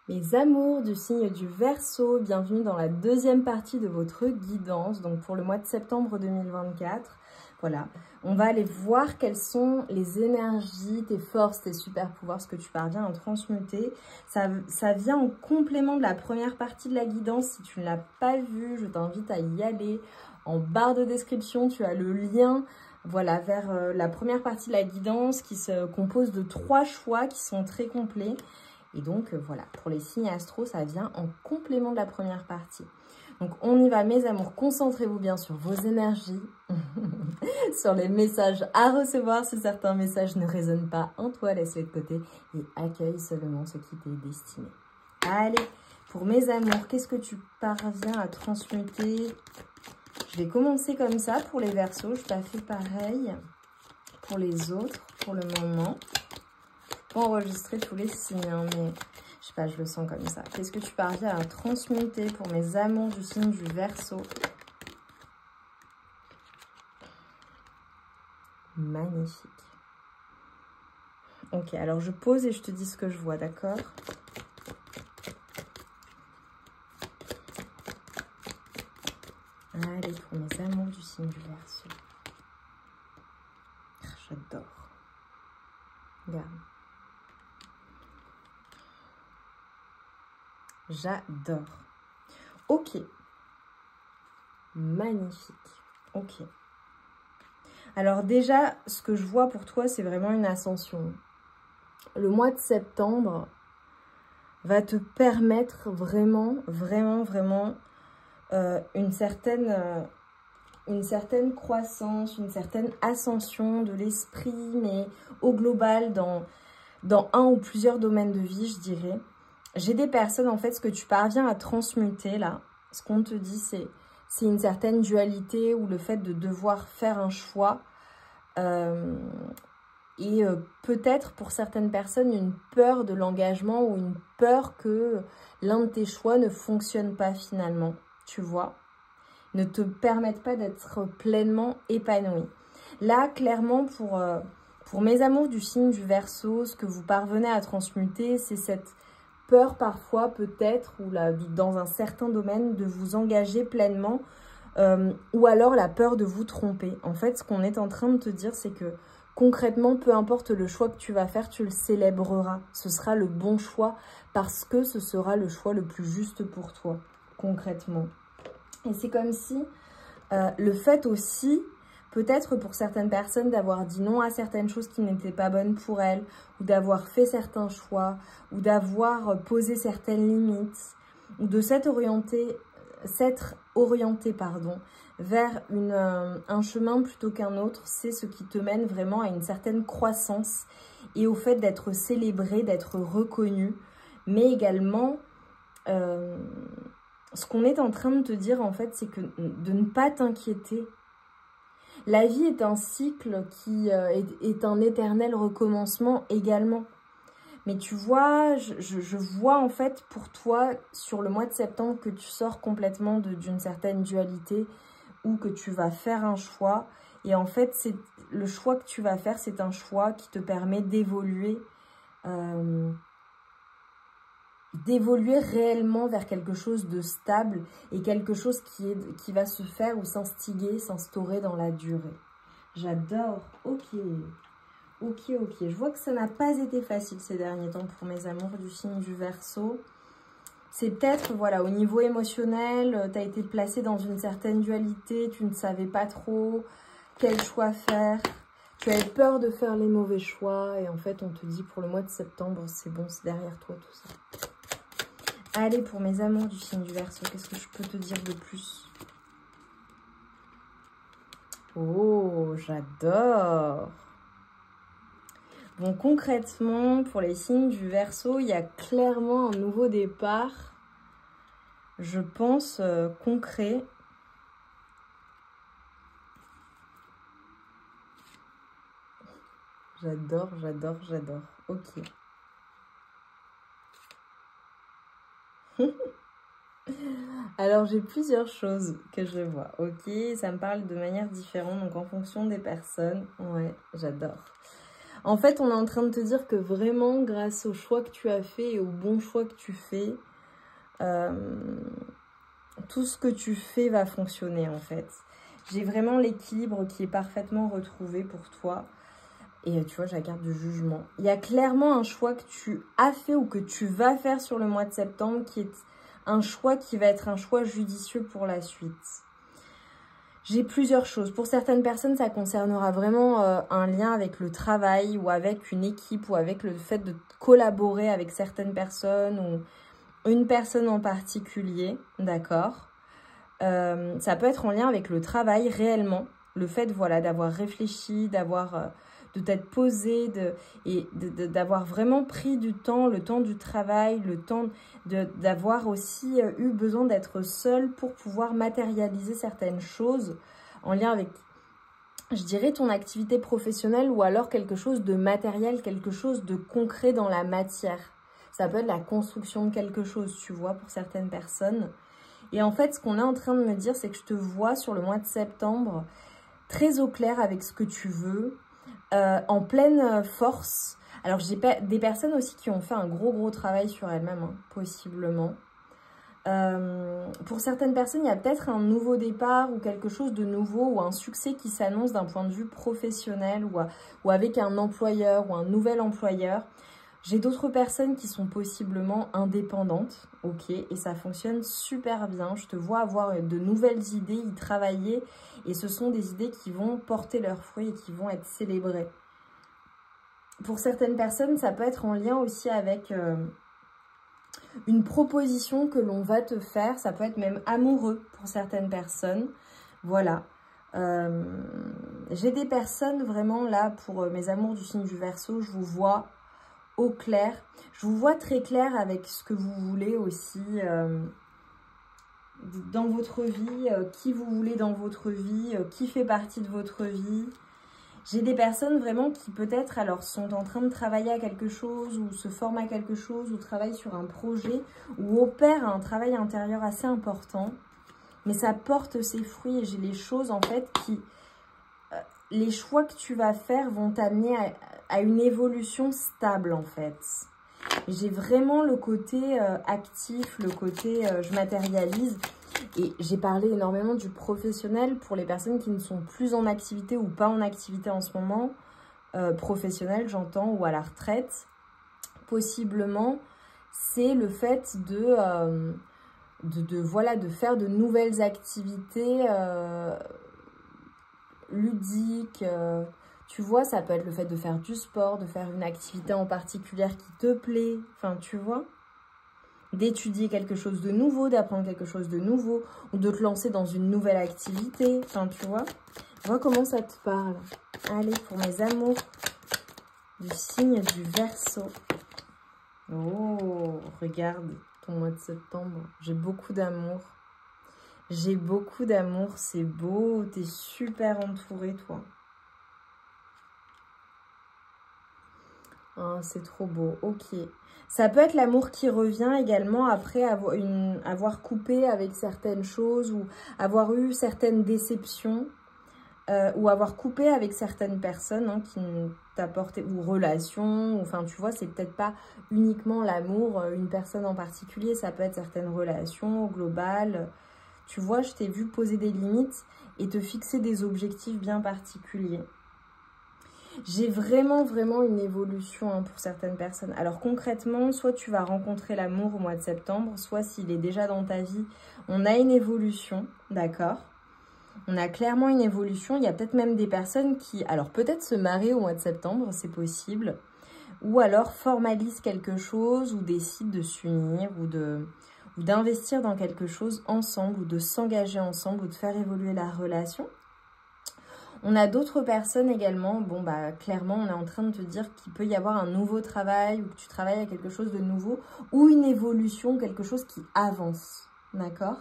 Mes amours du signe du Verseau, bienvenue dans la deuxième partie de votre guidance, donc pour le mois de septembre 2024. Voilà, on va aller voir quelles sont les énergies, tes forces, tes super pouvoirs, ce que tu parviens à transmuter. Ça vient en complément de la première partie de la guidance. Si tu ne l'as pas vue, je t'invite à y aller. En barre de description, tu as le lien voilà, vers la première partie de la guidance qui se compose de 3 choix qui sont très complets. Et donc, voilà, pour les signes astro, ça vient en complément de la première partie. Donc, on y va, mes amours. Concentrez-vous bien sur vos énergies, sur les messages à recevoir. Si certains messages ne résonnent pas en toi, laisse-les de côté et accueille seulement ce qui t'est destiné. Allez, pour mes amours, qu'est-ce que tu parviens à transmuter? Je vais commencer comme ça pour les Verseaux. Je t'ai fait pareil pour les autres, pour le moment. Enregistrer tous les signes, hein, mais je sais pas, je le sens comme ça. Qu'est-ce que tu parviens à transmuter pour mes amours du signe du Verseau? Magnifique. Ok, alors je pose et je te dis ce que je vois, d'accord? Allez, pour mes amours du signe du Verseau. J'adore. Regarde. J'adore. Ok. Magnifique. Ok. Alors déjà, ce que je vois pour toi, c'est vraiment une ascension. Le mois de septembre va te permettre vraiment une certaine croissance, une certaine ascension de l'esprit, mais au global, dans un ou plusieurs domaines de vie, je dirais. J'ai des personnes, en fait, ce que tu parviens à transmuter, là, ce qu'on te dit, c'est une certaine dualité ou le fait de devoir faire un choix. Peut-être pour certaines personnes, une peur de l'engagement ou une peur que l'un de tes choix ne fonctionne pas finalement, tu vois, ne te permettent pas d'être pleinement épanoui. Là, clairement, pour mes amours du signe du Verseau, ce que vous parvenez à transmuter, c'est cette peur parfois peut-être, ou là, dans un certain domaine, de vous engager pleinement, ou alors la peur de vous tromper. En fait, ce qu'on est en train de te dire, c'est que concrètement, peu importe le choix que tu vas faire, tu le célébreras. Ce sera le bon choix parce que ce sera le choix le plus juste pour toi, concrètement. Et c'est comme si le fait aussi, peut-être pour certaines personnes, d'avoir dit non à certaines choses qui n'étaient pas bonnes pour elles, ou d'avoir fait certains choix, ou d'avoir posé certaines limites, ou de s'être orienté vers un chemin plutôt qu'un autre, c'est ce qui te mène vraiment à une certaine croissance et au fait d'être célébré, d'être reconnu, mais également ce qu'on est en train de te dire en fait, c'est que de ne pas t'inquiéter. La vie est un cycle qui est un éternel recommencement également. Mais tu vois, je vois en fait pour toi, sur le mois de septembre, que tu sors complètement d'une certaine dualité ou que tu vas faire un choix. Et en fait, le choix que tu vas faire, c'est un choix qui te permet d'évoluer réellement vers quelque chose de stable et quelque chose qui va se faire ou s'instaurer dans la durée. J'adore. Ok. Ok. Je vois que ça n'a pas été facile ces derniers temps pour mes amours du signe du Verseau. C'est peut-être, voilà, au niveau émotionnel, tu as été placé dans une certaine dualité, tu ne savais pas trop quel choix faire. Tu avais peur de faire les mauvais choix et en fait, on te dit pour le mois de septembre, c'est bon, c'est derrière toi tout ça. Allez, pour mes amours du signe du Verseau, qu'est-ce que je peux te dire de plus? Oh, j'adore! Bon, concrètement, pour les signes du Verseau, il y a clairement un nouveau départ, je pense, concret. J'adore. Ok. Alors, j'ai plusieurs choses que je vois, ok? Ça me parle de manière différente, donc en fonction des personnes. Ouais, j'adore. En fait, on est en train de te dire que vraiment, grâce au choix que tu as fait et au bon choix que tu fais, tout ce que tu fais va fonctionner en fait. J'ai vraiment l'équilibre qui est parfaitement retrouvé pour toi. Et tu vois, j'ai la carte du jugement. Il y a clairement un choix que tu as fait ou que tu vas faire sur le mois de septembre qui est un choix qui va être un choix judicieux pour la suite. J'ai plusieurs choses. Pour certaines personnes, ça concernera vraiment un lien avec le travail ou avec une équipe ou avec le fait de collaborer avec certaines personnes ou une personne en particulier, d'accord. Ça peut être en lien avec le travail réellement. Le fait, voilà, d'avoir réfléchi, de t'être posé et d'avoir vraiment pris du temps, le temps du travail, le temps d'avoir aussi eu besoin d'être seul pour pouvoir matérialiser certaines choses en lien avec, je dirais, ton activité professionnelle ou alors quelque chose de matériel, quelque chose de concret dans la matière. Ça peut être la construction de quelque chose, tu vois, pour certaines personnes. Et en fait, ce qu'on est en train de me dire, c'est que je te vois sur le mois de septembre très au clair avec ce que tu veux, en pleine force. Alors, j'ai des personnes aussi qui ont fait un gros travail sur elles-mêmes, hein, possiblement. Pour certaines personnes, il y a peut-être un nouveau départ ou quelque chose de nouveau ou un succès qui s'annonce d'un point de vue professionnel ou avec un employeur ou un nouvel employeur. J'ai d'autres personnes qui sont possiblement indépendantes, ok, et ça fonctionne super bien. Je te vois avoir de nouvelles idées, y travailler, et ce sont des idées qui vont porter leurs fruits et qui vont être célébrées. Pour certaines personnes, ça peut être en lien aussi avec une proposition que l'on va te faire. Ça peut être même amoureux pour certaines personnes. Voilà. J'ai des personnes vraiment là, pour mes amours du signe du Verseau, je vous vois au clair. Je vous vois très clair avec ce que vous voulez aussi dans votre vie, qui vous voulez dans votre vie, qui fait partie de votre vie. J'ai des personnes vraiment qui peut-être alors sont en train de travailler à quelque chose ou se forment à quelque chose ou travaillent sur un projet ou opèrent un travail intérieur assez important. Mais ça porte ses fruits et j'ai les choses en fait qui... les choix que tu vas faire vont t'amener à une évolution stable en fait. J'ai vraiment le côté actif, le côté je matérialise. Et j'ai parlé énormément du professionnel pour les personnes qui ne sont plus en activité ou pas en activité en ce moment. Professionnel, j'entends, ou à la retraite. Possiblement, c'est le fait de faire de nouvelles activités ludiques. Tu vois, ça peut être le fait de faire du sport, de faire une activité en particulier qui te plaît. Enfin, tu vois, d'étudier quelque chose de nouveau, d'apprendre quelque chose de nouveau, ou de te lancer dans une nouvelle activité. Enfin, tu vois comment ça te parle. Allez, pour mes amours du signe du Verseau. Oh, regarde ton mois de septembre. J'ai beaucoup d'amour. J'ai beaucoup d'amour, c'est beau. T'es super entouré, toi. Oh, c'est trop beau, ok. Ça peut être l'amour qui revient également après avoir coupé avec certaines choses ou avoir eu certaines déceptions ou avoir coupé avec certaines personnes hein, qui t'apportaient, ou relations, enfin tu vois, c'est peut-être pas uniquement l'amour, une personne en particulier, ça peut être certaines relations au global. Tu vois, je t'ai vu poser des limites et te fixer des objectifs bien particuliers. J'ai vraiment une évolution hein, pour certaines personnes. Alors concrètement, soit tu vas rencontrer l'amour au mois de septembre, soit s'il est déjà dans ta vie, on a une évolution, d'accord? On a clairement une évolution. Il y a peut-être même des personnes qui, alors peut-être se marient au mois de septembre, c'est possible, ou alors formalisent quelque chose ou décident de s'unir ou d'investir dans quelque chose ensemble ou de s'engager ensemble ou de faire évoluer la relation. On a d'autres personnes également, bon bah clairement on est en train de te dire qu'il peut y avoir un nouveau travail ou que tu travailles à quelque chose de nouveau ou une évolution, quelque chose qui avance, d'accord?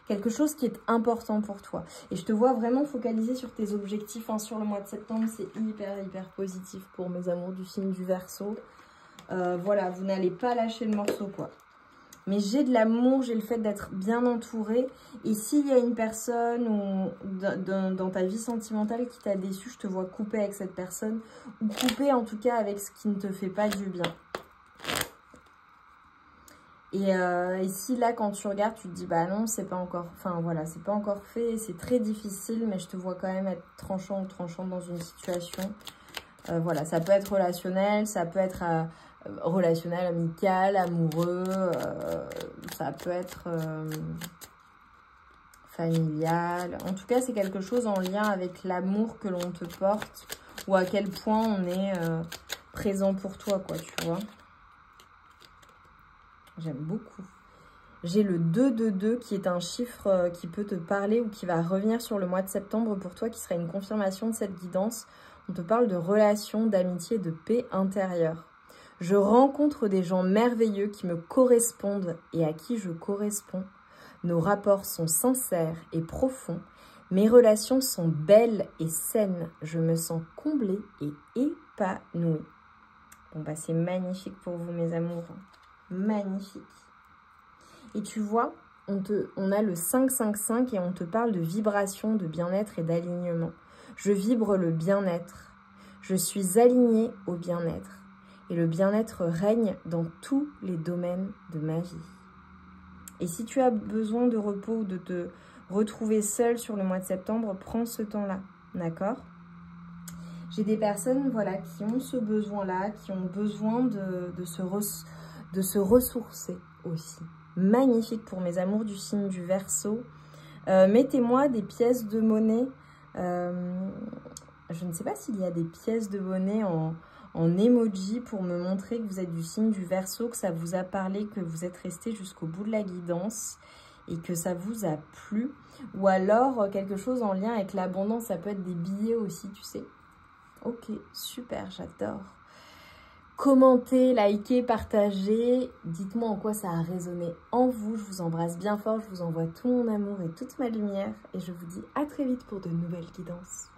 Quelque chose qui est important pour toi. Et je te vois vraiment focalisé sur tes objectifs hein, sur le mois de septembre, c'est hyper positif pour mes amours du signe du Verseau. Voilà, vous n'allez pas lâcher le morceau quoi. Mais j'ai de l'amour, j'ai le fait d'être bien entourée. Et s'il y a une personne ou dans ta vie sentimentale qui t'a déçu, je te vois couper avec cette personne. Ou couper en tout cas avec ce qui ne te fait pas du bien. Et si là, quand tu regardes, tu te dis, bah non, c'est pas encore... Enfin, voilà, c'est pas encore fait. C'est très difficile, mais je te vois quand même être tranchant ou tranchante dans une situation. Voilà, ça peut être relationnel, ça peut être... relationnel, amical, amoureux, ça peut être familial. En tout cas, c'est quelque chose en lien avec l'amour que l'on te porte ou à quel point on est présent pour toi, quoi, tu vois. J'aime beaucoup. J'ai le 2-2-2 qui est un chiffre qui peut te parler ou qui va revenir sur le mois de septembre pour toi, qui sera une confirmation de cette guidance. On te parle de relations, d'amitié, de paix intérieure. Je rencontre des gens merveilleux qui me correspondent et à qui je corresponds. Nos rapports sont sincères et profonds. Mes relations sont belles et saines. Je me sens comblée et épanouie. Bon, bah, c'est magnifique pour vous, mes amours. Magnifique. Et tu vois, on a le 5-5-5 et on te parle de vibration, de bien-être et d'alignement. Je vibre le bien-être. Je suis alignée au bien-être. Et le bien-être règne dans tous les domaines de ma vie. Et si tu as besoin de repos ou de te retrouver seule sur le mois de septembre, prends ce temps-là, d'accord? J'ai des personnes, voilà, qui ont ce besoin-là, qui ont besoin de se ressourcer aussi. Magnifique pour mes amours du signe du Verseau. Mettez-moi des pièces de monnaie. Je ne sais pas s'il y a des pièces de monnaie en emoji pour me montrer que vous êtes du signe du Verseau, que ça vous a parlé, que vous êtes resté jusqu'au bout de la guidance et que ça vous a plu. Ou alors quelque chose en lien avec l'abondance, ça peut être des billets aussi, tu sais. Ok, super, j'adore. Commentez, likez, partagez. Dites-moi en quoi ça a résonné en vous. Je vous embrasse bien fort, je vous envoie tout mon amour et toute ma lumière. Et je vous dis à très vite pour de nouvelles guidances.